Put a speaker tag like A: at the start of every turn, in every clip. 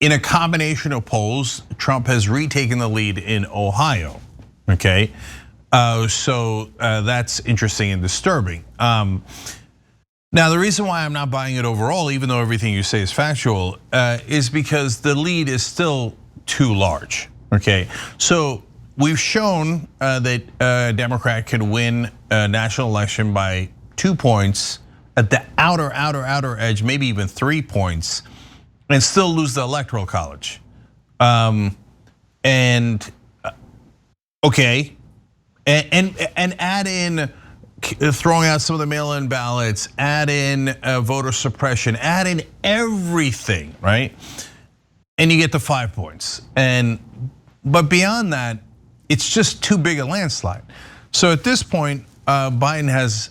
A: in a combination of polls, Trump has retaken the lead in Ohio, okay? So that's interesting and disturbing. Now, the reason why I'm not buying it overall, even though everything you say is factual, is because the lead is still too large, okay? So we've shown that a Democrat can win a national election by 2 points at the outer edge, maybe even 3 points, and still lose the Electoral College. And okay, and add in throwing out some of the mail-in ballots, add in voter suppression, add in everything, right? And you get to 5 points. But beyond that, it's just too big a landslide. So at this point, Biden has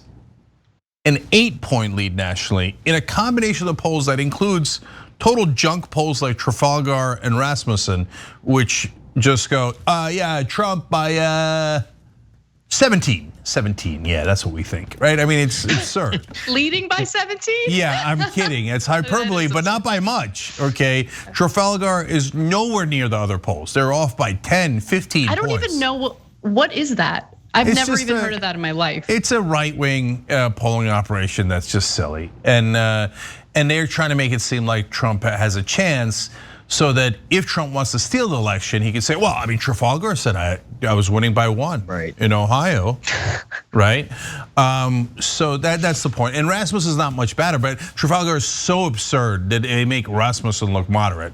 A: an 8-point lead nationally in a combination of the polls that includes total junk polls like Trafalgar and Rasmussen, which just go, yeah, Trump by 17, yeah, that's what we think, right? I mean, it's absurd.
B: Leading by 17?
A: Yeah, I'm kidding. It's hyperbole, but not by much, okay? Trafalgar is nowhere near the other polls. They're off by 10, 15 points.
B: I don't even know, what is that? I've never even heard of that in my life.
A: It's a right-wing polling operation that's just silly. And they're trying to make it seem like Trump has a chance, so that if Trump wants to steal the election, he can say, well, I mean, Trafalgar said I was winning by 1 in Ohio, right? So that's the point. And Rasmussen is not much better, but Trafalgar is so absurd that they make Rasmussen look moderate.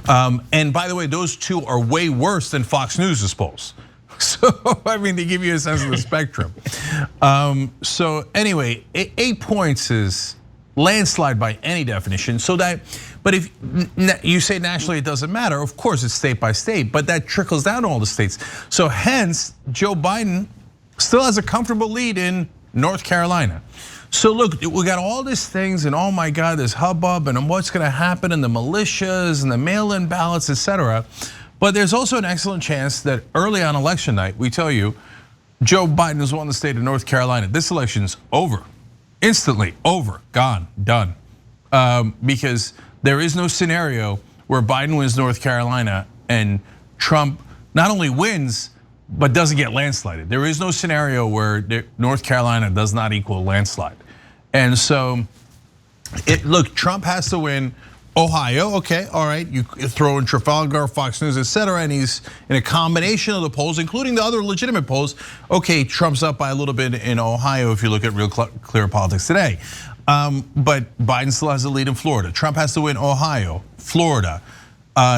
A: And by the way, those two are way worse than Fox News' polls. So, I mean, to give you a sense of the spectrum. So anyway, 8 points is landslide by any definition. But if you say nationally it doesn't matter, of course it's state by state, but that trickles down to all the states. So hence, Joe Biden still has a comfortable lead in North Carolina. So look, we got all these things, and oh my God, there's hubbub and what's gonna happen, and the militias and the mail-in ballots, etc. But there's also an excellent chance that early on election night, we tell you, Joe Biden has won the state of North Carolina. This election's over, instantly over, gone, done. Because there is no scenario where Biden wins North Carolina and Trump not only wins, but doesn't get landslided. There is no scenario where North Carolina does not equal a landslide. And so, look, Trump has to win Ohio, okay, all right. You throw in Trafalgar, Fox News, etc., and he's in a combination of the polls, including the other legitimate polls. Okay, Trump's up by a little bit in Ohio if you look at Real Clear Politics Today. But Biden still has the lead in Florida. Trump has to win Ohio, Florida.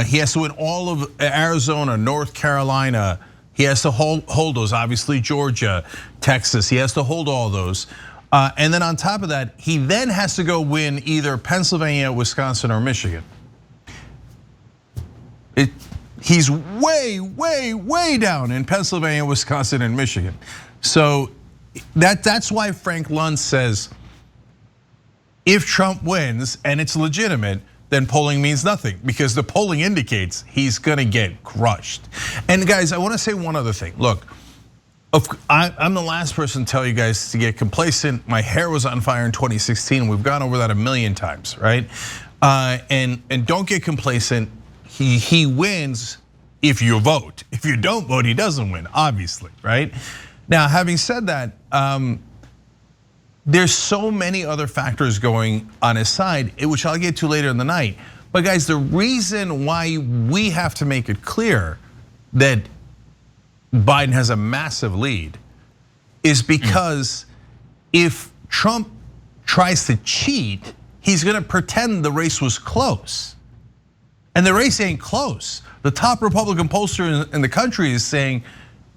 A: He has to win all of Arizona, North Carolina. He has to hold those, obviously Georgia, Texas. He has to hold all those. And then on top of that, he then has to go win either Pennsylvania, Wisconsin, or Michigan. He's way down in Pennsylvania, Wisconsin, and Michigan. So that's why Frank Luntz says, if Trump wins and it's legitimate, then polling means nothing, because the polling indicates he's gonna get crushed. And guys, I wanna say one other thing. Look, I'm the last person to tell you guys to get complacent. My hair was on fire in 2016. We've gone over that a million times, right? And don't get complacent. He wins if you vote. If you don't vote, he doesn't win, obviously, right? Now, having said that, there's so many other factors going on his side, which I'll get to later in the night. But guys, the reason why we have to make it clear that Biden has a massive lead is because if Trump tries to cheat, he's gonna pretend the race was close. And the race ain't close. The top Republican pollster in the country is saying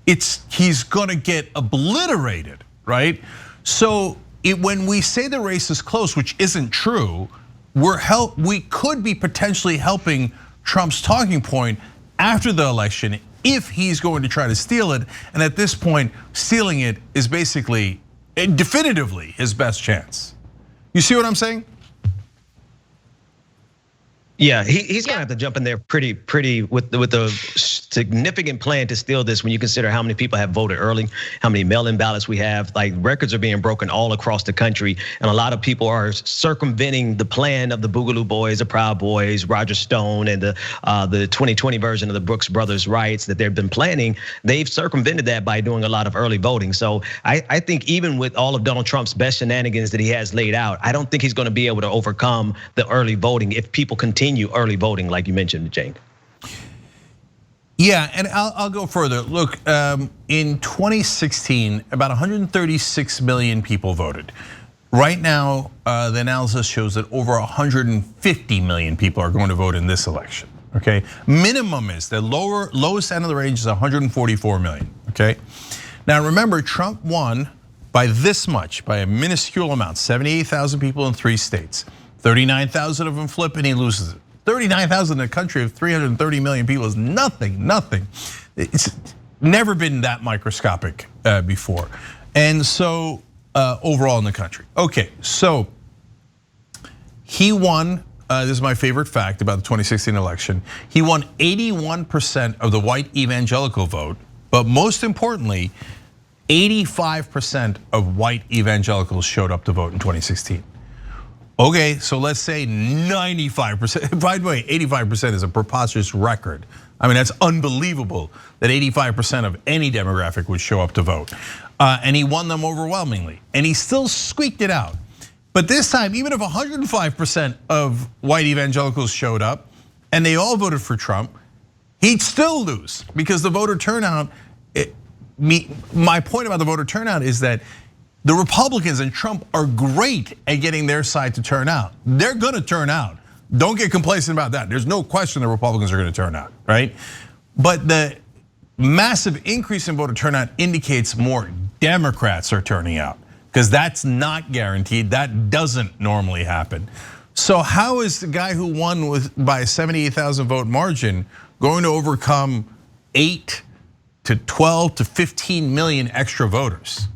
A: he's gonna get obliterated, right? So when we say the race is close, which isn't true, we could be potentially helping Trump's talking point after the election if he's going to try to steal it. And at this point, stealing it is basically, definitively his best chance. You see what I'm saying?
C: Yeah, he's gonna have to jump in there pretty with the significant plan to steal this when you consider how many people have voted early, how many mail-in ballots we have. Like, records are being broken all across the country, and a lot of people are circumventing the plan of the Boogaloo Boys, the Proud Boys, Roger Stone, and the 2020 version of the Brooks Brothers riots that they've been planning. They've circumvented that by doing a lot of early voting. So I think even with all of Donald Trump's best shenanigans that he has laid out, I don't think he's going to be able to overcome the early voting if people continue early voting, like you mentioned, Cenk.
A: Yeah, and I'll go further. Look, in 2016, about 136 million people voted. Right now, the analysis shows that over 150 million people are going to vote in this election. Okay, minimum is the lowest end of the range is 144 million. Okay, now remember, Trump won by this much, by a minuscule amount, 78,000 people in 3 states. 39,000 of them flip and he loses it. 39,000 in a country of 330 million people is nothing. It's never been that microscopic before. And so overall in the country. Okay, so he won, this is my favorite fact about the 2016 election. He won 81% of the white evangelical vote, but most importantly, 85% of white evangelicals showed up to vote in 2016. Okay, so let's say 95%. By the way, 85% is a preposterous record. I mean, that's unbelievable that 85% of any demographic would show up to vote. And he won them overwhelmingly. And he still squeaked it out. But this time, even if 105% of white evangelicals showed up and they all voted for Trump, he'd still lose because the voter turnout, my point about the voter turnout is that the Republicans and Trump are great at getting their side to turn out. They're gonna turn out. Don't get complacent about that. There's no question the Republicans are gonna turn out, right? But the massive increase in voter turnout indicates more Democrats are turning out, because that's not guaranteed. That doesn't normally happen. So how is the guy who won by a 78,000 vote margin going to overcome 8 to 12 to 15 million extra voters?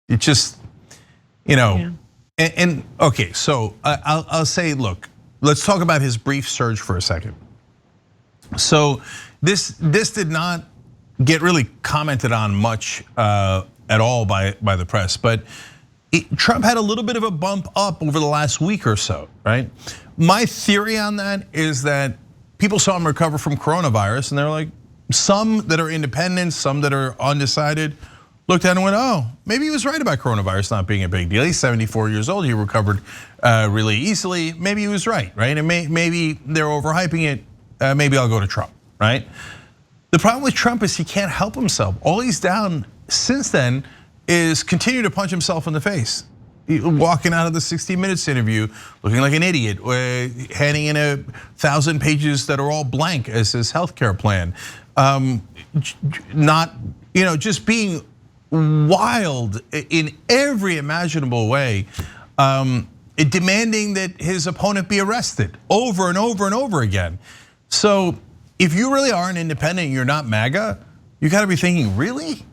A: It just, and okay, so I'll say, look, let's talk about his brief surge for a second. So this did not get really commented on much at all by the press, but Trump had a little bit of a bump up over the last week or so, right? My theory on that is that people saw him recover from coronavirus and they're like, some that are independent, some that are undecided, looked at it and went, oh, maybe he was right about coronavirus not being a big deal. He's 74 years old, he recovered really easily. Maybe he was right? And maybe they're overhyping it, maybe I'll go to Trump, right? The problem with Trump is he can't help himself. All he's done since then is continue to punch himself in the face. Walking out of the 60 Minutes interview, looking like an idiot, handing in 1,000 pages that are all blank as his healthcare plan. Not, just being wild in every imaginable way, demanding that his opponent be arrested over and over and over again. So if you really are an independent, you're not MAGA, you gotta be thinking, really?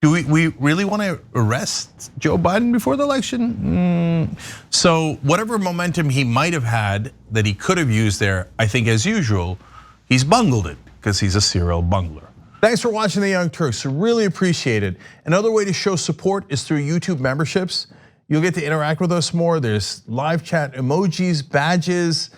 A: Do we really want to arrest Joe Biden before the election? So whatever momentum he might have had that he could have used there, I think as usual, he's bungled it because he's a serial bungler. Thanks for watching The Young Turks, really appreciate it. Another way to show support is through YouTube memberships. You'll get to interact with us more. There's live chat emojis, badges.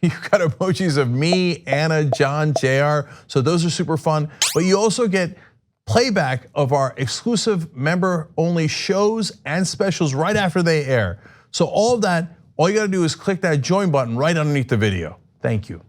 A: You've got emojis of me, Anna, John, JR. So those are super fun. But you also get playback of our exclusive member-only shows and specials right after they air. So all of that, all you gotta do is click that join button right underneath the video. Thank you.